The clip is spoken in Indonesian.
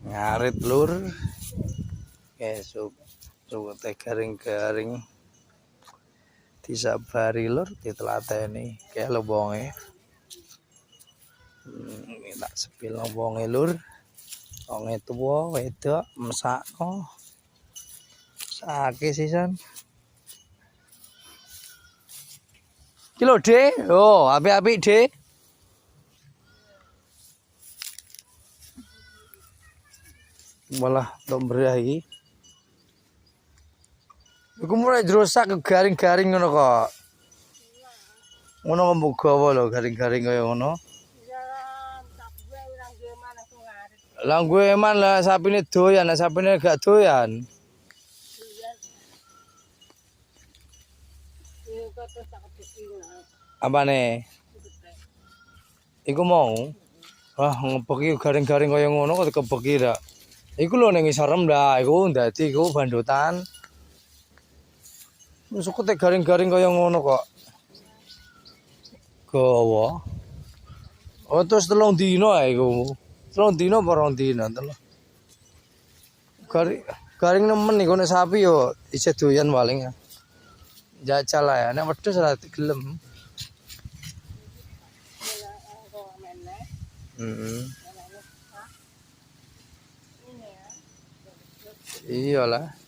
Ngarit lur. Esuk teh garing-garing disabari lur ditelateni kayak lobonge. Tak sepil lobonge lur. Wonge tuwa wedok mesakno. Sake sisan. Ki lho, Dik. Oh, apik-apik, Dik. Malah tombrah iki. Iku mulai jrosak garing-garing ngono kok. Ngono mbok gawa lho garing-garing kaya ngono. Lah gue eman lah sapine doyan, lah sapine gak doyan. Apane? Iku mau. Wah, ngebeki garing-garing kaya ngono kok kebeki dak. Iku lho ning Sarem dah, iku dadi iku bandutan. Suku teh garing-garing kaya ngono kok. Gawa. Oh terus 3 dino ae iku. 3 dino apa 2 dino telung. Garing nemen iku nek sapi yo isih doyan paling ya. Jajal ae nek wedhus ora gelem. Iyalah.